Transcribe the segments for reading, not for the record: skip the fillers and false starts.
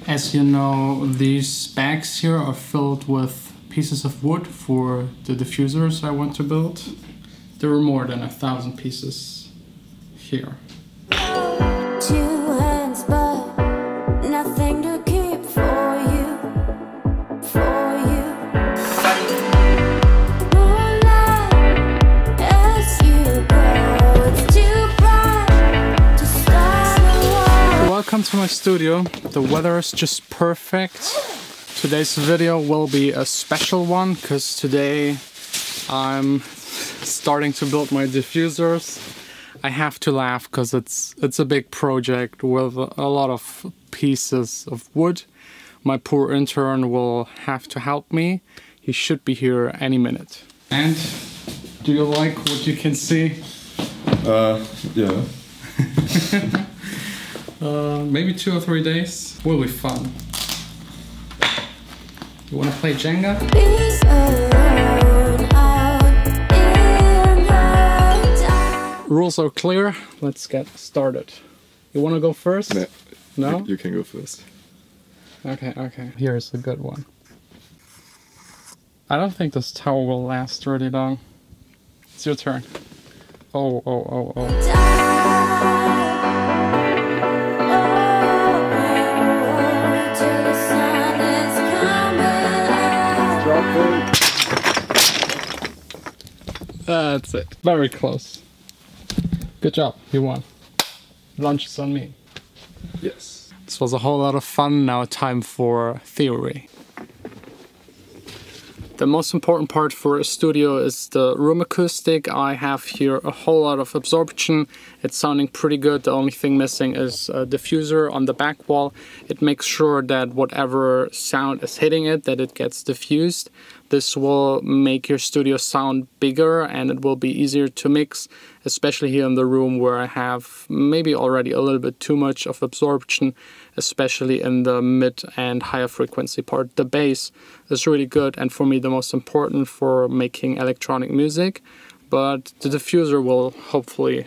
As you know, these bags here are filled with pieces of wood for the diffusers I want to build. There were more than 1,000 pieces here. 2 hands, but nothing to keep for you, for you. Moonlight, as you go, it's too bright to start a war. Welcome to my studio. The weather is just perfect. Today's video will be a special one because today I'm starting to build my diffusers. I have to laugh because it's a big project with a lot of pieces of wood. My poor intern will have to help me. He should be here any minute. And do you like what you can see? Yeah. Maybe 2 or 3 days. Will be fun. You wanna play Jenga? Be alone out in the dark. Rules are clear. Let's get started. You wanna go first? No. No? You can go first. Okay. Here's a good one. I don't think this tower will last really long. It's your turn. Oh. Till the sun is coming out. That's it. Very close. Good job. You won. Lunch is on me. Yes. This was a whole lot of fun. Now time for theory. The most important part for a studio is the room acoustic. I have here a whole lot of absorption. It's sounding pretty good. The only thing missing is a diffuser on the back wall. It makes sure that whatever sound is hitting it, that it gets diffused. This will make your studio sound bigger and it will be easier to mix, especially here in the room where I have maybe already a little bit too much of absorption, especially in the mid and higher frequency part. The bass is really good and for me the most important for making electronic music, but the diffuser will hopefully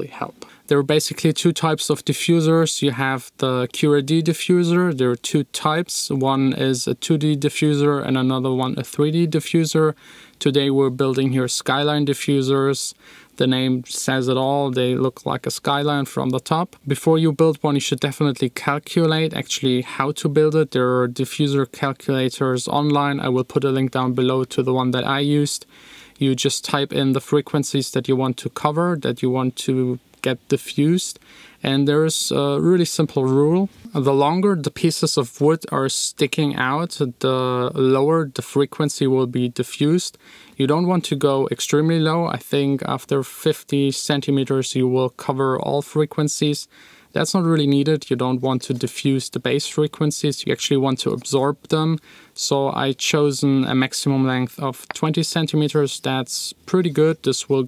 help. There are basically 2 types of diffusers. You have the QRD diffuser. There are 2 types. One is a 2D diffuser and another one a 3D diffuser. Today we're building here skyline diffusers. The name says it all. They look like a skyline from the top. Before you build one, you should definitely calculate actually how to build it. There are diffuser calculators online. I will put a link down below to the one that I used. You just type in the frequencies that you want to cover, that you want to get diffused, and there's a really simple rule. The longer the pieces of wood are sticking out, the lower the frequency will be diffused. You don't want to go extremely low. I think after 50 centimeters you will cover all frequencies. That's not really needed. You don't want to diffuse the bass frequencies. You actually want to absorb them. So I chosen a maximum length of 20 centimeters. That's pretty good. This will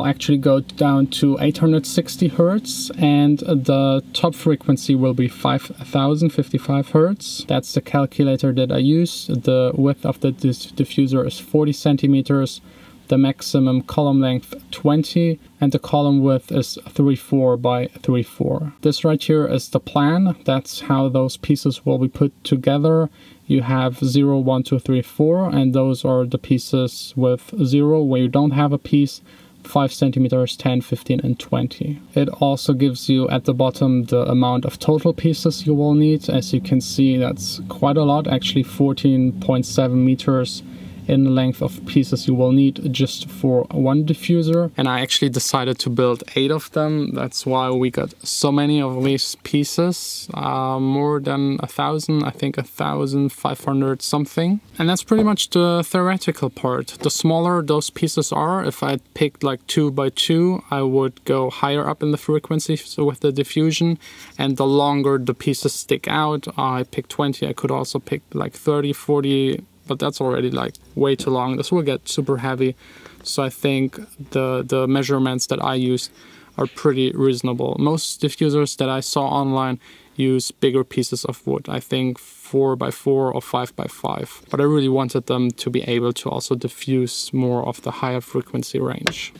actually go down to 860 hertz, and the top frequency will be 5055 hertz. That's the calculator that I use. The width of the diffuser is 40 centimeters. The maximum column length 20, and the column width is 3.4 by 3.4. This right here is the plan. That's how those pieces will be put together. You have 0, 1, 2, 3, 4, and those are the pieces with 0 where you don't have a piece, 5 centimeters, 10, 15, and 20. It also gives you at the bottom the amount of total pieces you will need. As you can see, that's quite a lot, actually 14.7 meters in the length of pieces you will need just for one diffuser. And I actually decided to build 8 of them. That's why we got so many of these pieces, more than 1,000, I think 1,500 something. And that's pretty much the theoretical part. The smaller those pieces are, if I picked like 2 by 2, I would go higher up in the frequency so with the diffusion. And the longer the pieces stick out, I picked 20. I could also pick like 30, 40, but that's already like way too long. This will get super heavy. So I think the measurements that I used are pretty reasonable. Most diffusers that I saw online use bigger pieces of wood. I think 4 by 4 or 5 by 5. But I really wanted them to be able to also diffuse more of the higher frequency range.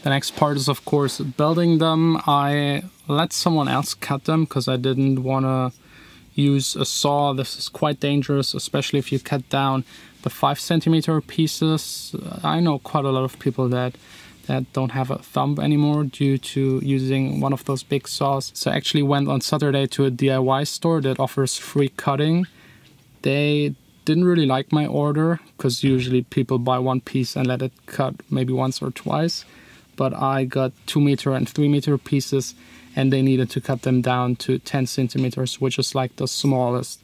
The next part is of course building them. I let someone else cut them because I didn't want to use a saw. This is quite dangerous, especially if you cut down the 5 centimeter pieces. I know quite a lot of people that don't have a thumb anymore due to using one of those big saws. So I actually went on Saturday to a DIY store that offers free cutting. They didn't really like my order because usually people buy one piece and let it cut maybe once or twice. But I got 2 meter and 3 meter pieces and they needed to cut them down to 10 centimeters, which is like the smallest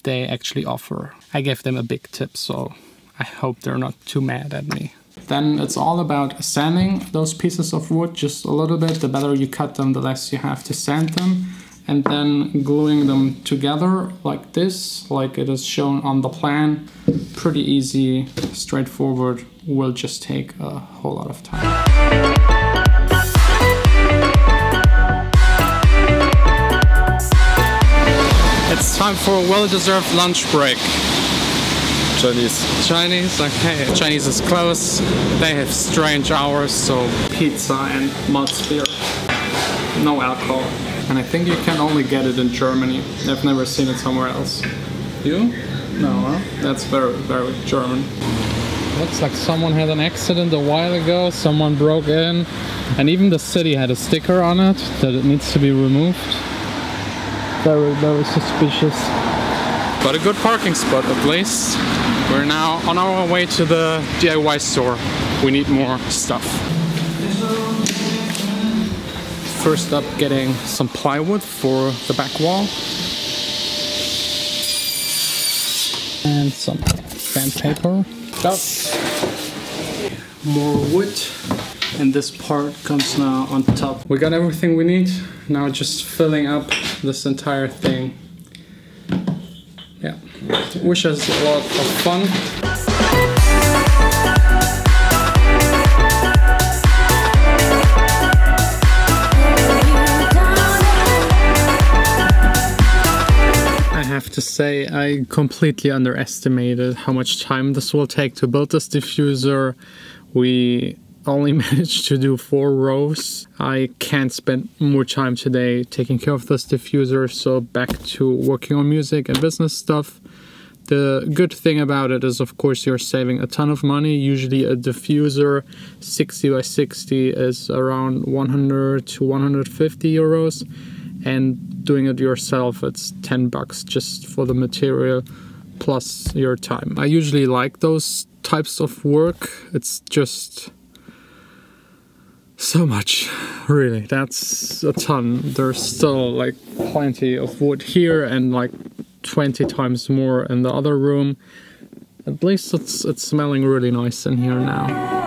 they actually offer. I gave them a big tip, so I hope they're not too mad at me. Then it's all about sanding those pieces of wood just a little bit. The better you cut them, the less you have to sand them. And then gluing them together like this, like it is shown on the plan. Pretty easy, straightforward, will just take a whole lot of time. It's time for a well-deserved lunch break. Chinese, okay. Chinese is close. They have strange hours, so pizza and malts beer. No alcohol. And I think you can only get it in Germany. I've never seen it somewhere else. You? No, huh? That's very, very German. Looks like someone had an accident a while ago. Someone broke in. And even the city had a sticker on it that it needs to be removed. Very, very suspicious. But a good parking spot at least. We're now on our way to the DIY store. We need more stuff. First up, getting some plywood for the back wall. And some sandpaper. More wood. And this part comes now on top. We got everything we need. Now just filling up this entire thing. Yeah, wish us a lot of fun. I have to say, I completely underestimated how much time this will take to build this diffuser. We only managed to do 4 rows. I can't spend more time today taking care of this diffuser, so back to working on music and business stuff. The good thing about it is, of course, you're saving a ton of money. Usually a diffuser 60 by 60 is around 100 to 150 euros, and doing it yourself, it's 10 bucks just for the material plus your time. I usually like those types of work. It's just so much, really. That's a ton. There's still like plenty of wood here and like 20 times more in the other room. At least it's smelling really nice in here now.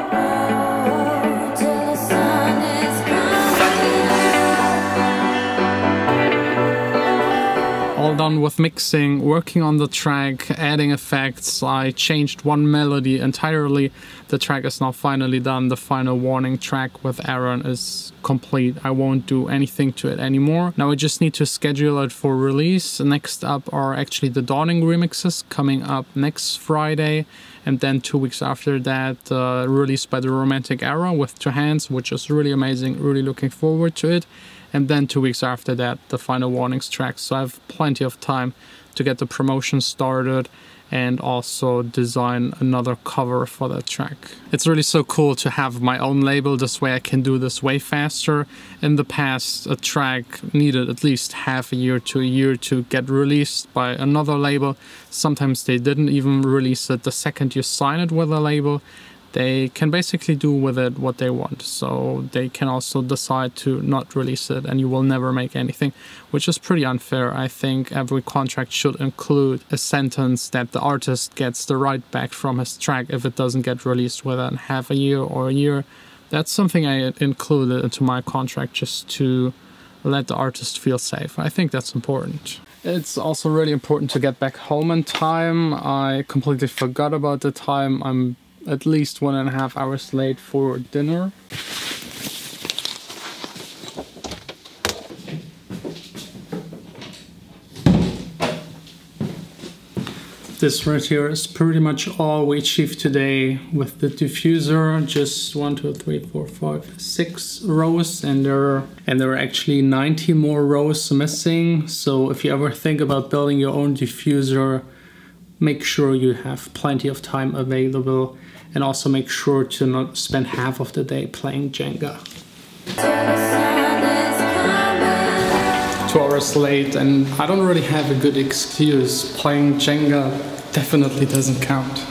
All done with mixing, working on the track, adding effects. I changed one melody entirely. The track is now finally done. The final warning track with Aaron is complete. I won't do anything to it anymore. Now I just need to schedule it for release. Next up are actually the Dawning remixes coming up next Friday. And then 2 weeks after that, released by the Romantic Era with 2 Hands, which is really amazing. Really looking forward to it. And then 2 weeks after that, the Final Warnings track. So I have plenty of time to get the promotion started and also design another cover for that track. It's really so cool to have my own label. This way I can do this way faster. In the past, a track needed at least half a year to a year to get released by another label. Sometimes they didn't even release it the second you sign it with a label. They can basically do with it what they want, so they can also decide to not release it and you will never make anything, which is pretty unfair. I think every contract should include a sentence that the artist gets the right back from his track if it doesn't get released within half a year or a year. That's something I included into my contract just to let the artist feel safe. I think that's important. It's also really important to get back home in time. I completely forgot about the time. I'm at least 1.5 hours late for dinner. This right here is pretty much all we achieved today with the diffuser. Just 1, 2, 3, 4, 5, 6 rows, and there are actually 90 more rows missing. So if you ever think about building your own diffuser, make sure you have plenty of time available, and also make sure to not spend half of the day playing Jenga. 2 hours late, and I don't really have a good excuse. Playing Jenga definitely doesn't count.